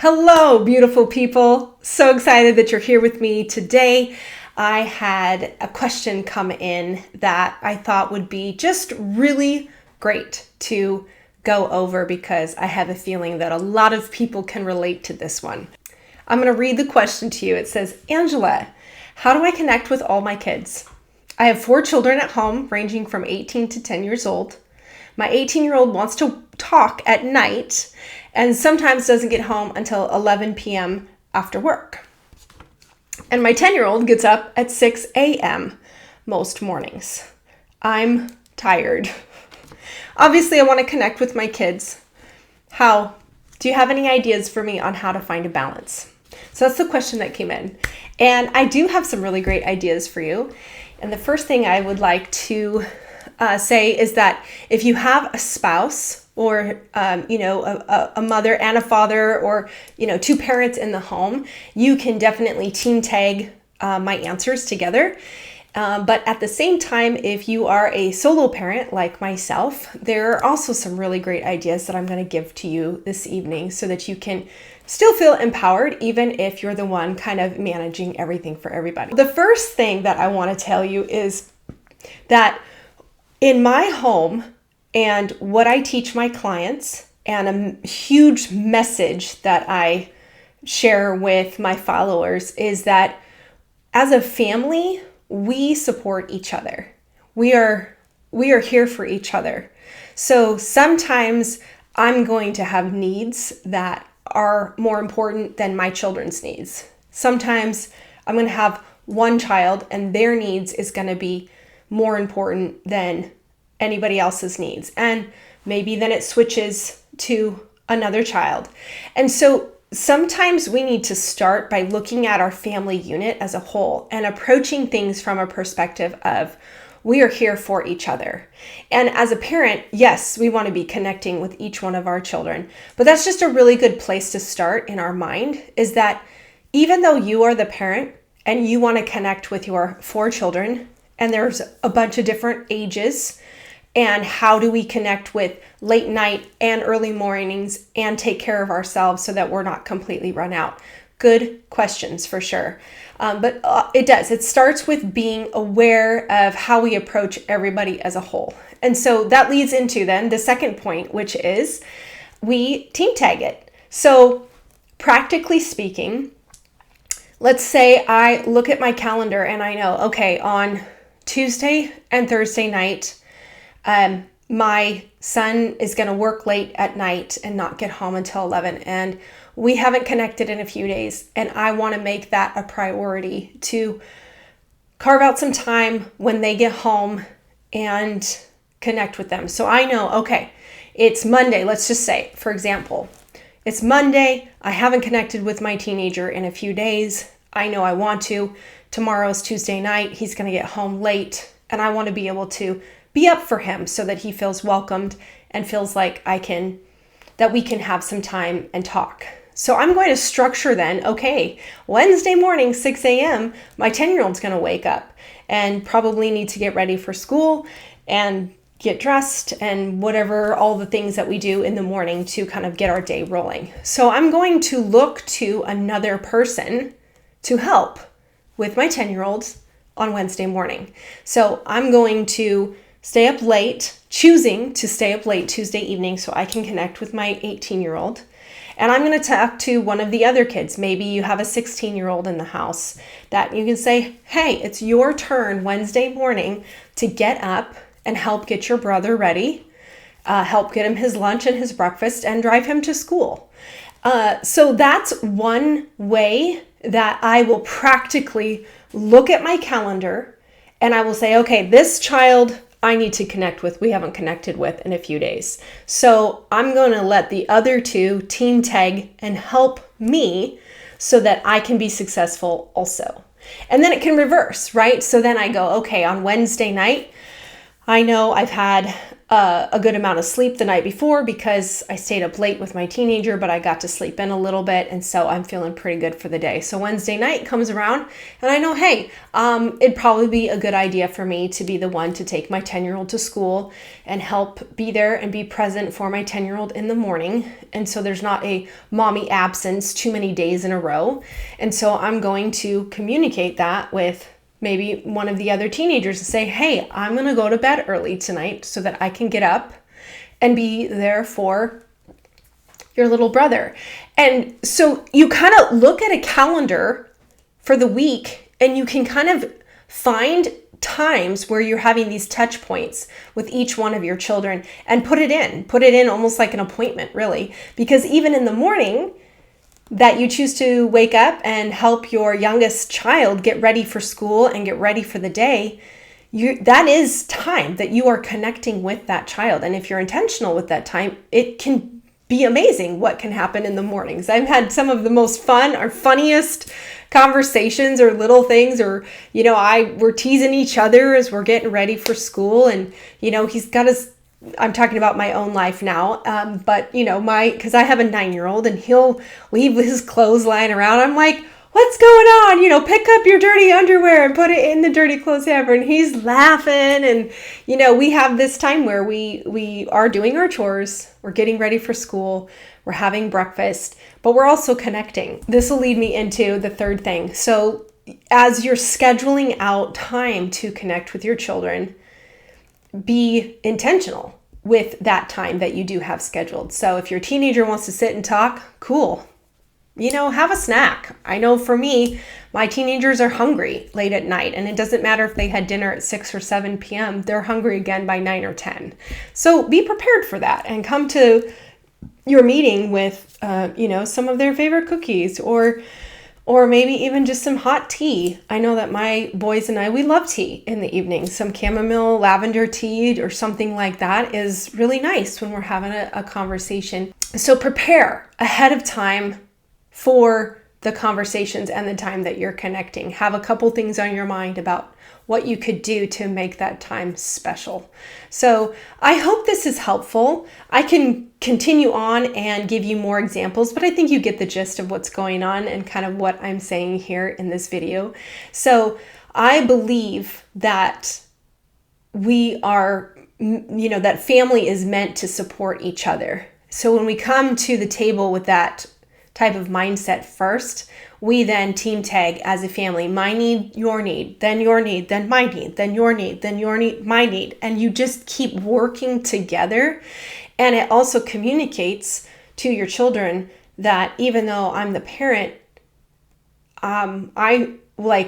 Hello, beautiful people. So excited that you're here with me today. I had a question come in that I thought would be just really great to go over because I have a feeling that a lot of people can relate to this one. I'm going to read the question to you. It says, Angela, how do I connect with all my kids? I have 4 children at home ranging from 18 to 10 years old. My 18-year-old wants to talk at night and sometimes doesn't get home until 11 p.m. after work. And my 10-year-old gets up at 6 a.m. most mornings. I'm tired. Obviously, I want to connect with my kids. How? Do you have any ideas for me on how to find a balance? So that's the question that came in. And I do have some really great ideas for you. And the first thing I would like to say is that if you have a spouse or, a mother and a father or, 2 parents in the home, you can definitely team tag my answers together. But at the same time, if you are a solo parent like myself, there are also some really great ideas that I'm going to give to you this evening so that you can still feel empowered, even if you're the one kind of managing everything for everybody. The first thing that I want to tell you is that in my home and what I teach my clients, and a huge message that I share with my followers is that as a family, we support each other. We are here for each other. So sometimes I'm going to have needs that are more important than my children's needs. Sometimes I'm going to have one child and their needs is going to be more important than anybody else's needs. And maybe then it switches to another child. And so sometimes we need to start by looking at our family unit as a whole and approaching things from a perspective of we are here for each other. And as a parent, yes, we want to be connecting with each one of our children, but that's just a really good place to start in our mind is that even though you are the parent and you want to connect with your 4 children, and there's a bunch of different ages, and how do we connect with late night and early mornings and take care of ourselves so that we're not completely run out? Good questions for sure. But it starts with being aware of how we approach everybody as a whole. And so that leads into then the second point, which is we team tag it. So practically speaking, let's say I look at my calendar and I know, okay, on Tuesday and Thursday night, my son is going to work late at night and not get home until 11. And we haven't connected in a few days. And I want to make that a priority to carve out some time when they get home and connect with them. So I know, okay, it's Monday. Let's just say, for example, it's Monday. I haven't connected with my teenager in a few days. I know I want to. Tomorrow's Tuesday night. He's going to get home late. And I want to be able to be up for him so that he feels welcomed and feels like that we can have some time and talk. So I'm going to structure then, okay, Wednesday morning, 6 a.m., my 10-year-old's going to wake up and probably need to get ready for school and get dressed and whatever, all the things that we do in the morning to kind of get our day rolling. So I'm going to look to another person to help with my 10-year-old on Wednesday morning. So I'm going to stay up late, choosing to stay up late Tuesday evening so I can connect with my 18-year-old. And I'm going to talk to one of the other kids. Maybe you have a 16-year-old in the house that you can say, hey, it's your turn Wednesday morning to get up and help get your brother ready, help get him his lunch and his breakfast, and drive him to school. So that's one way that I will practically look at my calendar and I will say, okay, this child I need to connect with, we haven't connected with in a few days. So I'm going to let the other 2 team tag and help me so that I can be successful also. And then it can reverse, right? So then I go, okay, on Wednesday night, I know I've had a good amount of sleep the night before because I stayed up late with my teenager, but I got to sleep in a little bit, and so I'm feeling pretty good for the day. So Wednesday night comes around, and I know, hey, it'd probably be a good idea for me to be the one to take my 10-year-old to school and help be there and be present for my 10-year-old in the morning. And so there's not a mommy absence too many days in a row. And so I'm going to communicate that with maybe one of the other teenagers to say, hey, I'm going to go to bed early tonight so that I can get up and be there for your little brother. And so you kind of look at a calendar for the week and you can kind of find times where you're having these touch points with each one of your children and put it in almost like an appointment, really, because even in the morning that you choose to wake up and help your youngest child get ready for school and get ready for the day, that is time that you are connecting with that child. And if you're intentional with that time, it can be amazing what can happen in the mornings. I've had some of the most fun or funniest conversations or little things, or, we're teasing each other as we're getting ready for school. And, he's got his, I'm talking about my own life now, but because I have a 9-year-old and he'll leave his clothes lying around. I'm like, what's going on? Pick up your dirty underwear and put it in the dirty clothes hamper. And he's laughing. And, we have this time where we are doing our chores. We're getting ready for school. We're having breakfast, but we're also connecting. This will lead me into the third thing. So as you're scheduling out time to connect with your children, be intentional with that time that you do have scheduled. So if your teenager wants to sit and talk, cool. Have a snack. I know for me, my teenagers are hungry late at night, and it doesn't matter if they had dinner at 6 or 7 p.m. They're hungry again by 9 or 10. So be prepared for that and come to your meeting with, some of their favorite cookies or maybe even just some hot tea. I know that my boys and I, we love tea in the evening. Some chamomile, lavender tea or something like that is really nice when we're having a conversation. So prepare ahead of time for the conversations and the time that you're connecting. Have a couple things on your mind about what you could do to make that time special. So I hope this is helpful. I can continue on and give you more examples, but I think you get the gist of what's going on and kind of what I'm saying here in this video. So I believe that we are, that family is meant to support each other. So when we come to the table with that type of mindset first, we then team tag as a family. My need, your need, then your need, then my need, then your need, then your need, my need. And you just keep working together. And it also communicates to your children that even though I'm the parent,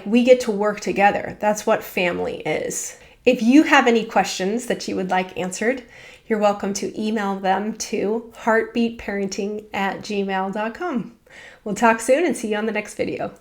we get to work together. That's what family is. If you have any questions that you would like answered, you're welcome to email them to heartbeatparenting@gmail.com. We'll talk soon and see you on the next video.